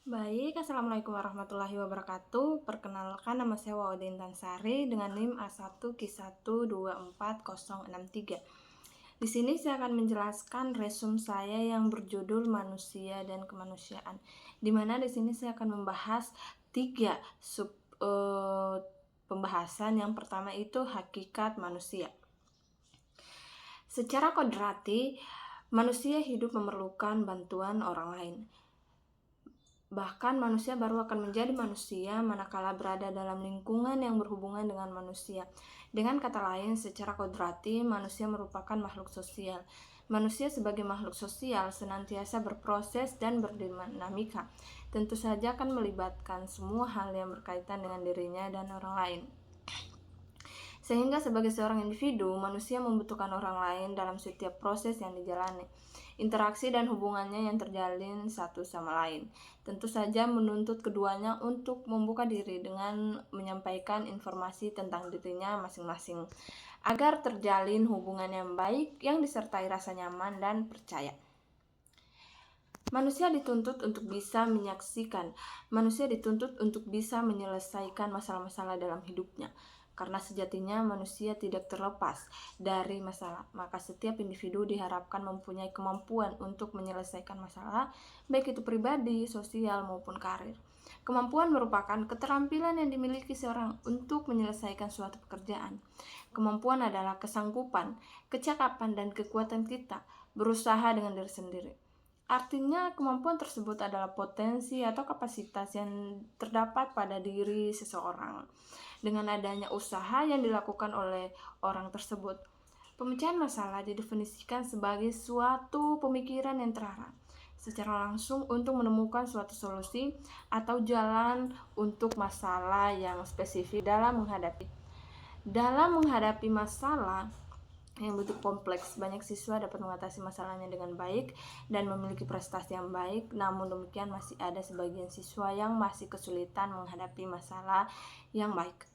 Baik, Assalamualaikum warahmatullahi wabarakatuh. Perkenalkan, nama saya Waudin Tansari dengan NIM A1Q1240063. Di sini saya akan menjelaskan resume saya yang berjudul Manusia dan Kemanusiaan. Di mana di sini saya akan membahas tiga pembahasan. Yang pertama itu hakikat manusia. Secara kodrati, manusia hidup memerlukan bantuan orang lain. Bahkan manusia baru akan menjadi manusia manakala berada dalam lingkungan yang berhubungan dengan manusia. Dengan kata lain, secara kodrati, manusia merupakan makhluk sosial. Manusia sebagai makhluk sosial senantiasa berproses dan berdinamika. Tentu saja akan melibatkan semua hal yang berkaitan dengan dirinya dan orang lain. Sehingga sebagai seorang individu, manusia membutuhkan orang lain dalam setiap proses yang dijalani. Interaksi dan hubungannya yang terjalin satu sama lain tentu saja menuntut keduanya untuk membuka diri dengan menyampaikan informasi tentang dirinya masing-masing agar terjalin hubungan yang baik yang disertai rasa nyaman dan percaya. Manusia dituntut untuk bisa menyaksikan, manusia dituntut untuk bisa menyelesaikan masalah-masalah dalam hidupnya. Karena sejatinya manusia tidak terlepas dari masalah, maka setiap individu diharapkan mempunyai kemampuan untuk menyelesaikan masalah, baik itu pribadi, sosial, maupun karir. Kemampuan merupakan keterampilan yang dimiliki seorang untuk menyelesaikan suatu pekerjaan. Kemampuan adalah kesanggupan, kecakapan, dan kekuatan kita berusaha dengan diri sendiri. Artinya, kemampuan tersebut adalah potensi atau kapasitas yang terdapat pada diri seseorang. Dengan adanya usaha yang dilakukan oleh orang tersebut, pemecahan masalah didefinisikan sebagai suatu pemikiran yang terarah secara langsung untuk menemukan suatu solusi atau jalan untuk masalah yang spesifik dalam menghadapi masalah yang begitu kompleks. Banyak siswa dapat mengatasi masalahnya dengan baik dan memiliki prestasi yang baik. Namun demikian, masih ada sebagian siswa yang masih kesulitan menghadapi masalah yang baik.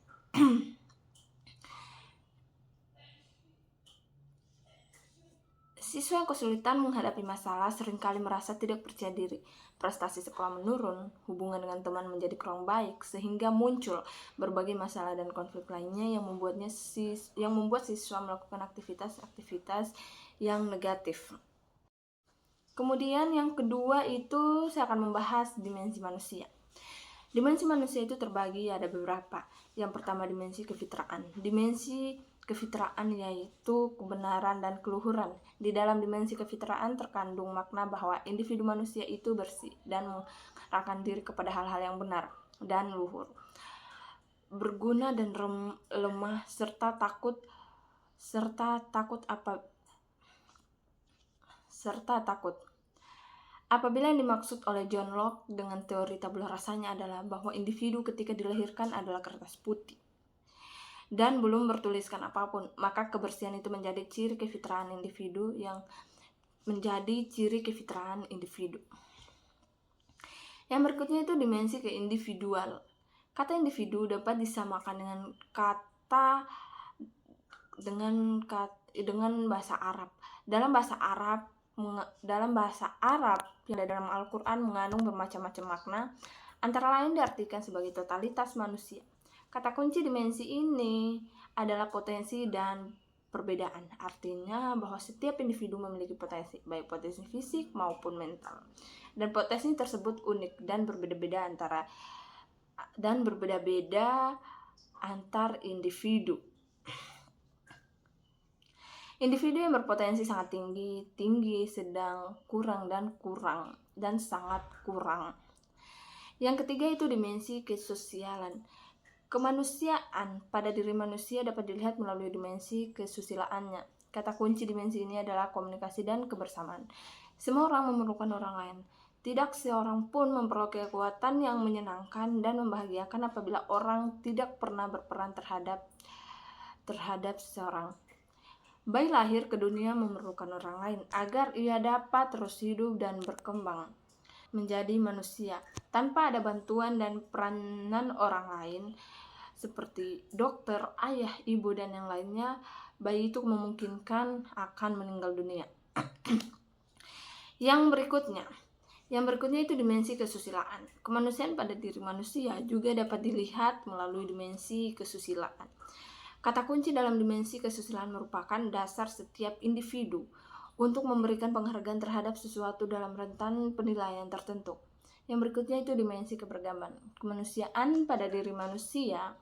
Siswa yang kesulitan menghadapi masalah seringkali merasa tidak percaya diri, prestasi sekolah menurun, hubungan dengan teman menjadi kurang baik, sehingga muncul berbagai masalah dan konflik lainnya yang membuat siswa melakukan aktivitas-aktivitas yang negatif. Kemudian yang kedua itu saya akan membahas dimensi manusia. Dimensi manusia itu terbagi ada beberapa. Yang pertama dimensi kefitraan. Dimensi kefitraan yaitu kebenaran dan keluhuran. Di dalam dimensi kefitraan terkandung makna bahwa individu manusia itu bersih dan mengarahkan diri kepada hal-hal yang benar dan luhur, berguna dan lemah serta takut Apabila yang dimaksud oleh John Locke dengan teori tabula rasanya adalah bahwa individu ketika dilahirkan adalah kertas putih dan belum bertuliskan apapun, maka kebersihan itu menjadi ciri kefitraan individu Yang berikutnya itu dimensi keindividual. Kata individu dapat disamakan dengan bahasa Arab. Dalam bahasa Arab yang ada dalam Al-Quran mengandung bermacam-macam makna, antara lain diartikan sebagai totalitas manusia. Kata kunci dimensi ini adalah potensi dan perbedaan. Artinya bahwa setiap individu memiliki potensi, baik potensi fisik maupun mental. Dan potensi tersebut unik dan berbeda-beda antar individu. Individu yang berpotensi sangat tinggi, sedang, kurang, dan sangat kurang. Yang ketiga itu dimensi kesosialan. Kemanusiaan pada diri manusia dapat dilihat melalui dimensi kesusilaannya. Kata kunci dimensi ini adalah komunikasi dan kebersamaan. Semua orang memerlukan orang lain. Tidak seorang pun memperoleh kekuatan yang menyenangkan dan membahagiakan apabila orang tidak pernah berperan terhadap seseorang. Bayi lahir ke dunia memerlukan orang lain agar ia dapat terus hidup dan berkembang menjadi manusia. Tanpa ada bantuan dan peranan orang lain seperti dokter, ayah, ibu, dan yang lainnya, bayi itu memungkinkan akan meninggal dunia. Yang berikutnya, Yang berikutnya itu dimensi kesusilaan. Kemanusiaan pada diri manusia juga dapat dilihat melalui dimensi kesusilaan. Kata kunci dalam dimensi kesusilaan merupakan dasar setiap individu untuk memberikan penghargaan terhadap sesuatu dalam rentan penilaian tertentu. Yang berikutnya itu dimensi keberagaman. Kemanusiaan pada diri manusia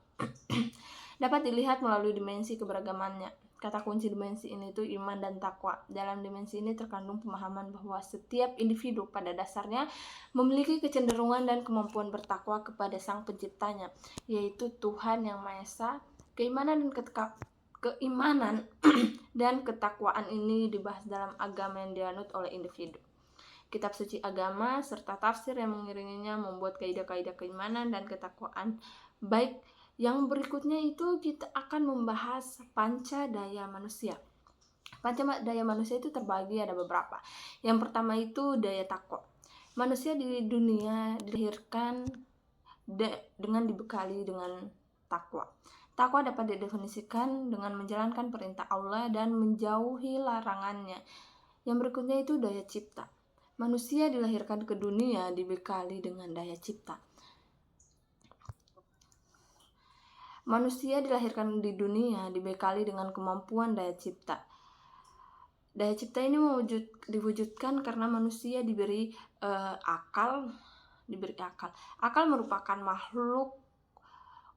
dapat dilihat melalui dimensi keberagamannya. Kata kunci dimensi ini itu iman dan takwa. Dalam dimensi ini terkandung pemahaman bahwa setiap individu pada dasarnya memiliki kecenderungan dan kemampuan bertakwa kepada Sang Penciptanya, yaitu Tuhan Yang Maha Esa. Keimanan dan ketakwaan ini dibahas dalam agama yang dianut oleh individu. Kitab suci agama serta tafsir yang mengiringinya membuat kaidah-kaidah keimanan dan ketakwaan. Baik, yang berikutnya itu kita akan membahas panca daya manusia. Panca daya manusia itu terbagi ada beberapa. Yang pertama itu daya takwa. Manusia di dunia dilahirkan dengan dibekali dengan takwa. Takwa dapat didefinisikan dengan menjalankan perintah Allah dan menjauhi larangannya. Yang berikutnya itu daya cipta. Manusia dilahirkan ke dunia dibekali dengan daya cipta. Manusia dilahirkan di dunia dibekali dengan kemampuan daya cipta. Daya cipta ini diwujudkan karena manusia diberi akal. Akal merupakan makhluk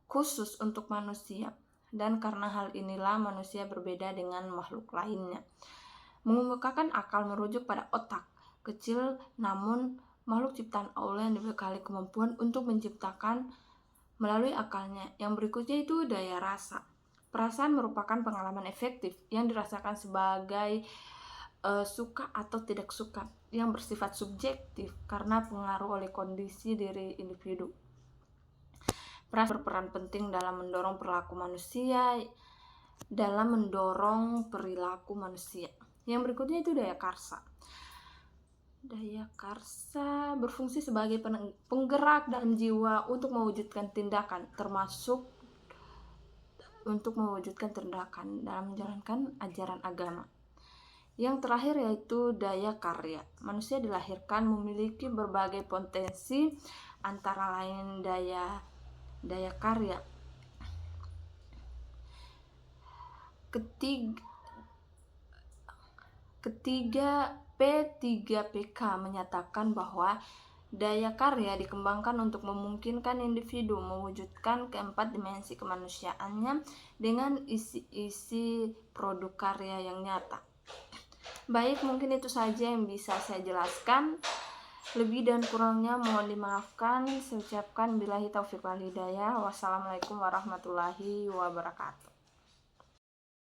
khusus untuk manusia, dan karena hal inilah manusia berbeda dengan makhluk lainnya. Mengemukakan akal merujuk pada otak kecil, namun makhluk ciptaan Allah yang dibekali kemampuan untuk menciptakan melalui akalnya. Yang berikutnya itu daya rasa. Perasaan merupakan pengalaman efektif yang dirasakan sebagai suka atau tidak suka, yang bersifat subjektif karena pengaruh oleh kondisi diri individu. Perasaan berperan penting dalam mendorong perilaku manusia. Yang berikutnya itu daya karsa. Daya karsa berfungsi sebagai penggerak dalam jiwa untuk mewujudkan tindakan, termasuk untuk mewujudkan tindakan dalam menjalankan ajaran agama. Yang terakhir yaitu daya karya. Manusia dilahirkan memiliki berbagai potensi, antara lain daya karya. Ketiga P3PK menyatakan bahwa daya karya dikembangkan untuk memungkinkan individu mewujudkan keempat dimensi kemanusiaannya dengan isi produk karya yang nyata. Baik, mungkin itu saja yang bisa saya jelaskan. Lebih dan kurangnya mohon dimaafkan. Saya ucapkan billahi taufiq wal hidayah. Wassalamualaikum warahmatullahi wabarakatuh.